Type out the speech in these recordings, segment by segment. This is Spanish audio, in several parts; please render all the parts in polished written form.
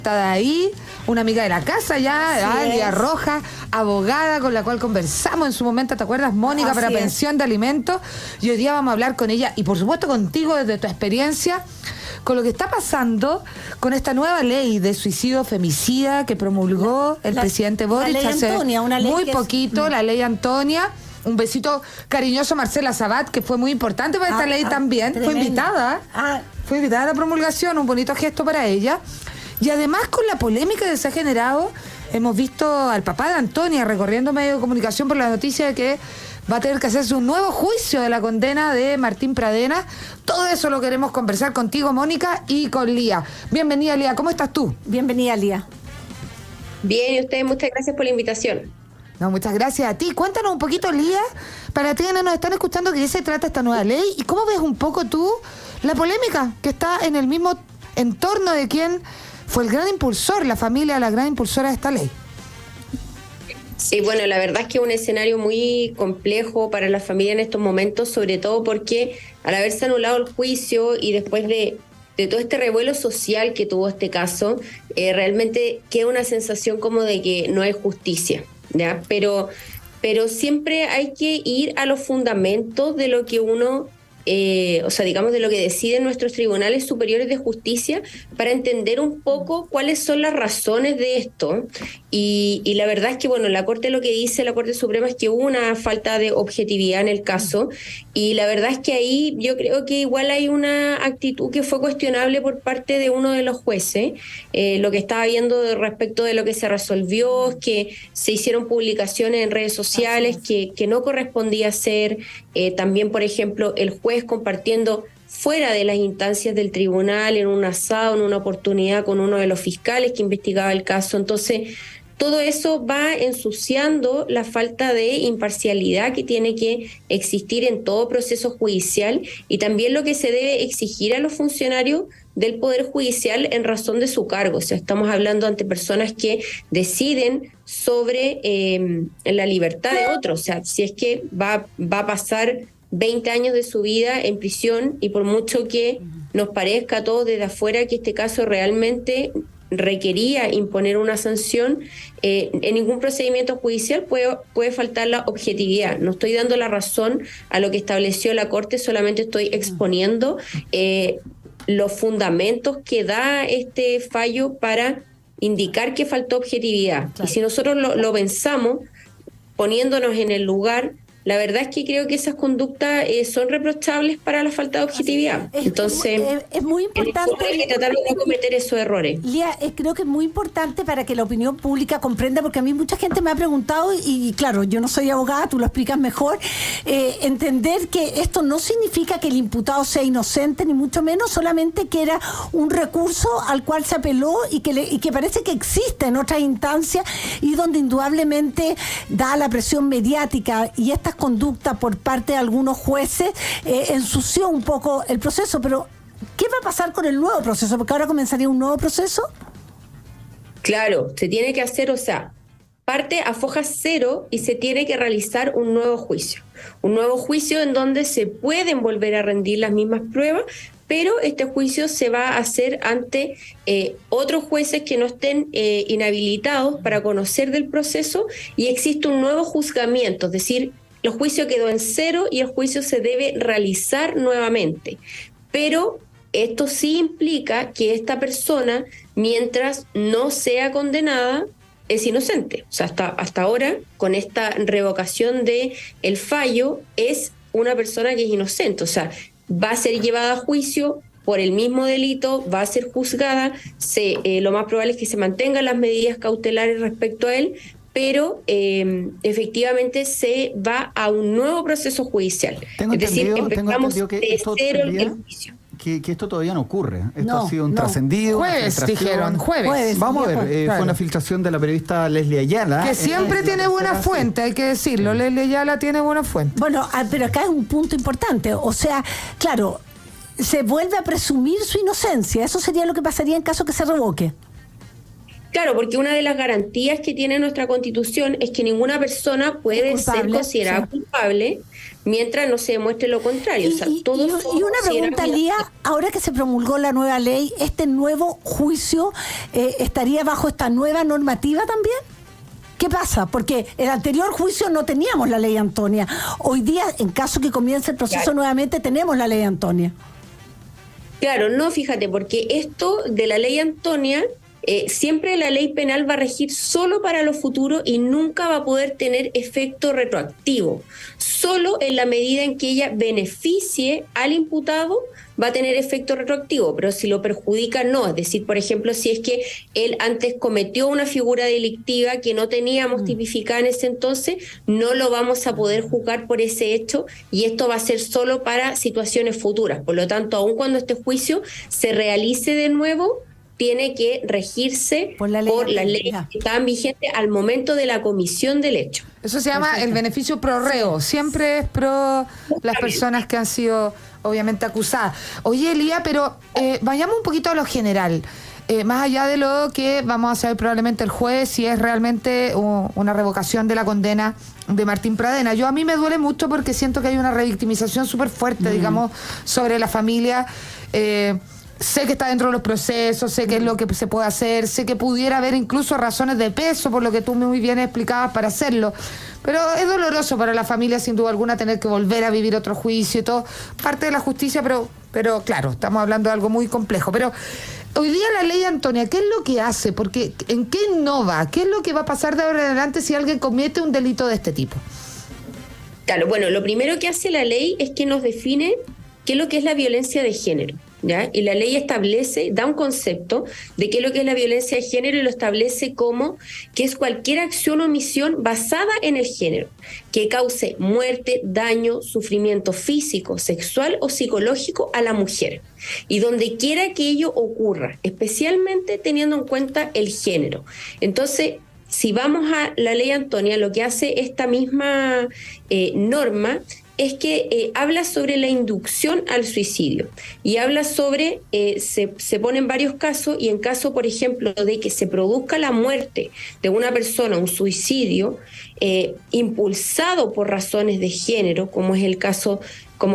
Está de ahí, una amiga de la casa ya, Lía Rojas, abogada con la cual conversamos en su momento, ¿te acuerdas? Mónica, para pensión de alimentos. Y hoy día vamos a hablar con ella y por supuesto contigo desde tu experiencia con lo que está pasando con esta nueva ley de suicidio femicida que promulgó el presidente Boric hace Antonia, muy poquito, la ley Antonia. Un besito cariñoso a Marcela Sabat, que fue muy importante para esta ley también. Tremendo. Fue invitada a la promulgación, un bonito gesto para ella. Y además con la polémica que se ha generado, hemos visto al papá de Antonia recorriendo medios de comunicación por la noticia de que va a tener que hacerse un nuevo juicio de la condena de Martín Pradena. Todo eso lo queremos conversar contigo, Mónica, y con Lía. Bienvenida, Lía. ¿Cómo estás tú? Bienvenida, Lía. Bien, y ustedes, muchas gracias por la invitación. No, muchas gracias a ti. Cuéntanos un poquito, Lía, para ti que nos están escuchando, ¿de qué se trata esta nueva ley? ¿Y cómo ves un poco tú la polémica que está en el mismo entorno de quien fue el gran impulsor, la familia, la gran impulsora de esta ley? Sí, bueno, la verdad es que es un escenario muy complejo para la familia en estos momentos, sobre todo porque al haberse anulado el juicio y después de todo este revuelo social que tuvo este caso, realmente queda una sensación como de que no hay justicia, ¿ya? Pero siempre hay que ir a los fundamentos de lo que uno... digamos de lo que deciden nuestros tribunales superiores de justicia para entender un poco cuáles son las razones de esto y la verdad es que bueno, la Corte, lo que dice la Corte Suprema es que hubo una falta de objetividad en el caso y la verdad es que ahí yo creo que igual hay una actitud que fue cuestionable por parte de uno de los jueces. Lo que estaba viendo respecto de lo que se resolvió es que se hicieron publicaciones en redes sociales que no correspondía hacer, también por ejemplo el juez compartiendo fuera de las instancias del tribunal, en un asado, en una oportunidad con uno de los fiscales que investigaba el caso. Entonces, todo eso va ensuciando la falta de imparcialidad que tiene que existir en todo proceso judicial y también lo que se debe exigir a los funcionarios del Poder Judicial en razón de su cargo. O sea, estamos hablando ante personas que deciden sobre la libertad de otros. O sea, si es que va a pasar 20 años de su vida en prisión y por mucho que nos parezca a todos desde afuera que este caso realmente requería imponer una sanción, en ningún procedimiento judicial puede faltar la objetividad. No estoy dando la razón a lo que estableció la Corte, solamente estoy exponiendo los fundamentos que da este fallo para indicar que faltó objetividad. Claro. Y si nosotros lo pensamos, poniéndonos en el lugar, la verdad es que creo que esas conductas son reprochables para la falta de objetividad. Entonces, es muy importante. Hay que tratar de no cometer esos errores. Lía, creo que es muy importante para que la opinión pública comprenda, porque a mí mucha gente me ha preguntado, y claro, yo no soy abogada, tú lo explicas mejor, entender que esto no significa que el imputado sea inocente, ni mucho menos, solamente que era un recurso al cual se apeló y que parece que existe en otras instancias y donde indudablemente da la presión mediática y estas conductas por parte de algunos jueces ensució un poco el proceso. Pero ¿qué va a pasar con el nuevo proceso? Porque ahora comenzaría un nuevo proceso. Claro, se tiene que hacer, o sea, parte a foja cero y se tiene que realizar un nuevo juicio. Un nuevo juicio en donde se pueden volver a rendir las mismas pruebas, pero este juicio se va a hacer ante otros jueces que no estén inhabilitados para conocer del proceso y existe un nuevo juzgamiento, es decir, el juicio quedó en cero y el juicio se debe realizar nuevamente. Pero esto sí implica que esta persona, mientras no sea condenada, es inocente. O sea, hasta ahora, con esta revocación del fallo, es una persona que es inocente. O sea, va a ser llevada a juicio por el mismo delito, va a ser juzgada, lo más probable es que se mantengan las medidas cautelares respecto a él, pero efectivamente se va a un nuevo proceso judicial. Tengo entendido que de cero el juicio. Que esto todavía no ocurre. Esto ha sido un no. trascendido. Jueves, dijeron, jueves. Vamos a ver, claro. Fue una filtración de la periodista Leslie Ayala. Que siempre tiene buena fuente, hay que decirlo. Leslie Ayala tiene buena fuente. Bueno, pero acá es un punto importante. O sea, claro, se vuelve a presumir su inocencia. Eso sería lo que pasaría en caso que se revoque. Claro, porque una de las garantías que tiene nuestra Constitución es que ninguna persona puede ser considerada culpable mientras no se demuestre lo contrario. Y una pregunta, Lía, ahora que se promulgó la nueva ley, ¿este nuevo juicio estaría bajo esta nueva normativa también? ¿Qué pasa? Porque el anterior juicio no teníamos la ley Antonia. Hoy día, en caso que comience el proceso nuevamente, tenemos la ley Antonia. Claro, no, fíjate, porque esto de la ley Antonia... siempre la ley penal va a regir solo para lo futuro y nunca va a poder tener efecto retroactivo. Solo en la medida en que ella beneficie al imputado va a tener efecto retroactivo, pero si lo perjudica, no. Es decir, por ejemplo, si es que él antes cometió una figura delictiva que no teníamos tipificada en ese entonces, no lo vamos a poder juzgar por ese hecho y esto va a ser solo para situaciones futuras. Por lo tanto, aun cuando este juicio se realice de nuevo, tiene que regirse por las leyes que estaban vigentes al momento de la comisión del hecho. Eso se llama el beneficio pro reo. Siempre es pro las personas que han sido obviamente acusadas. Oye, Lía, pero vayamos un poquito a lo general. Más allá de lo que vamos a saber probablemente el jueves, si es realmente una revocación de la condena de Martín Pradena. A mí me duele mucho porque siento que hay una revictimización súper fuerte, digamos, sobre la familia. Sé que está dentro de los procesos, sé que es lo que se puede hacer, sé que pudiera haber incluso razones de peso, por lo que tú muy bien explicabas, para hacerlo. Pero es doloroso para la familia, sin duda alguna, tener que volver a vivir otro juicio y todo. Parte de la justicia, pero claro, estamos hablando de algo muy complejo. Pero hoy día la ley Antonia, ¿qué es lo que hace? Porque ¿en qué innova? ¿Qué es lo que va a pasar de ahora en adelante si alguien comete un delito de este tipo? Claro, bueno, lo primero que hace la ley es que nos define qué es lo que es la violencia de género. ¿Ya? Y la ley da un concepto de qué es lo que es la violencia de género y lo establece como que es cualquier acción o omisión basada en el género, que cause muerte, daño, sufrimiento físico, sexual o psicológico a la mujer. Y donde quiera que ello ocurra, especialmente teniendo en cuenta el género. Entonces, si vamos a la ley Antonia, lo que hace esta misma norma es que habla sobre la inducción al suicidio y habla sobre, se ponen varios casos y en caso, por ejemplo, de que se produzca la muerte de una persona, un suicidio, impulsado por razones de género, como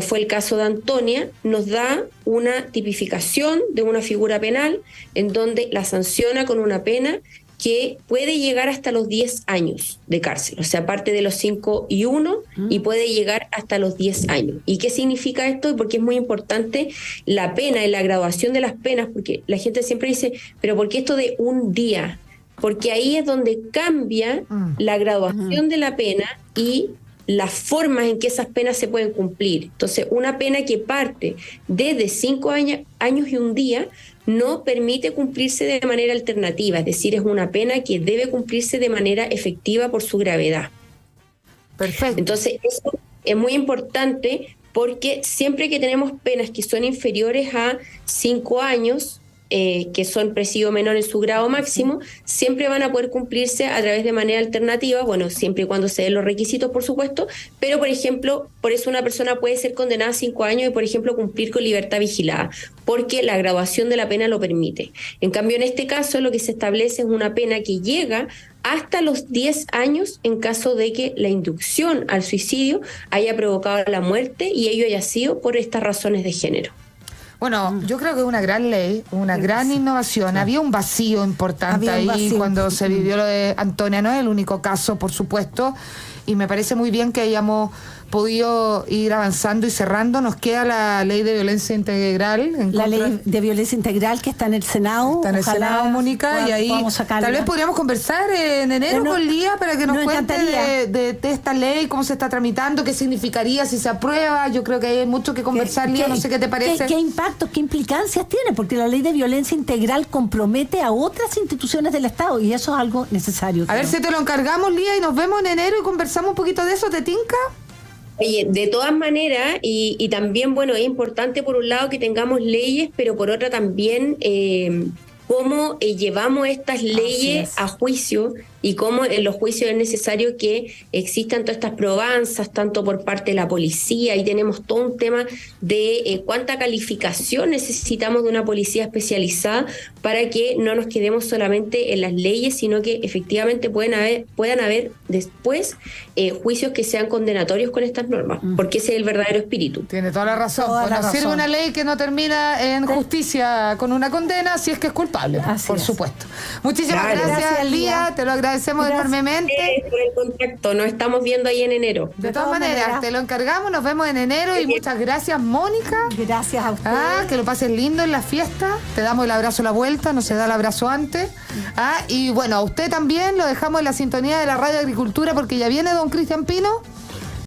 fue el caso de Antonia, nos da una tipificación de una figura penal en donde la sanciona con una pena que puede llegar hasta los 10 años de cárcel, o sea, parte de los 5 y 1 y puede llegar hasta los 10 años. ¿Y qué significa esto? Porque es muy importante la pena y la graduación de las penas, porque la gente siempre dice, pero ¿por qué esto de un día? Porque ahí es donde cambia la graduación de la pena y las formas en que esas penas se pueden cumplir. Entonces, una pena que parte desde 5 años y un día no permite cumplirse de manera alternativa, es decir, es una pena que debe cumplirse de manera efectiva por su gravedad. Perfecto. Entonces, eso es muy importante porque siempre que tenemos penas que son inferiores a 5 años, que son presidio menor en su grado máximo, siempre van a poder cumplirse a través de manera alternativa, bueno, siempre y cuando se den los requisitos, por supuesto, pero, por ejemplo, por eso una persona puede ser condenada a 5 años y, por ejemplo, cumplir con libertad vigilada, porque la graduación de la pena lo permite. En cambio, en este caso, lo que se establece es una pena que llega hasta los 10 años en caso de que la inducción al suicidio haya provocado la muerte y ello haya sido por estas razones de género. Bueno, yo creo que es una gran ley, una gran innovación. Sí. Había un vacío importante cuando se vivió lo de Antonia. No es el único caso, por supuesto, y me parece muy bien que hayamos podido ir avanzando y cerrando. Nos queda la ley de violencia integral. La ley de violencia integral que está en el Senado. Está en el Senado, Mónica, y ahí tal vez podríamos conversar en enero con Lía para que nos cuente de esta ley, cómo se está tramitando, qué significaría si se aprueba. Yo creo que hay mucho que conversar, Lía, no sé qué te parece. ¿Qué impactos, qué implicancias tiene? Porque la ley de violencia integral compromete a otras instituciones del Estado y eso es algo necesario. A ver si te lo encargamos, Lía, y nos vemos en enero y conversamos un poquito de eso, ¿te tinca? Oye, de todas maneras, y también, bueno, es importante por un lado que tengamos leyes, pero por otra también cómo llevamos estas leyes a juicio y cómo en los juicios es necesario que existan todas estas probanzas, tanto por parte de la policía, y tenemos todo un tema de cuánta calificación necesitamos de una policía especializada para que no nos quedemos solamente en las leyes, sino que efectivamente puedan haber después juicios que sean condenatorios con estas normas, porque ese es el verdadero espíritu. Tiene toda la razón. Sirve una ley que no termina en justicia con una condena si es que es culpable, por supuesto. Muchísimas gracias, Lía, te lo agradecemos enormemente. Por el contacto, nos estamos viendo ahí en enero. De todas maneras, te lo encargamos, nos vemos en enero y muchas gracias, Mónica. Gracias a usted. Que lo pases lindo en la fiesta. Te damos el abrazo a la vuelta, no se da el abrazo antes. Y bueno, a usted también lo dejamos en la sintonía de la Radio Agricultura porque ya viene don Cristian Pino.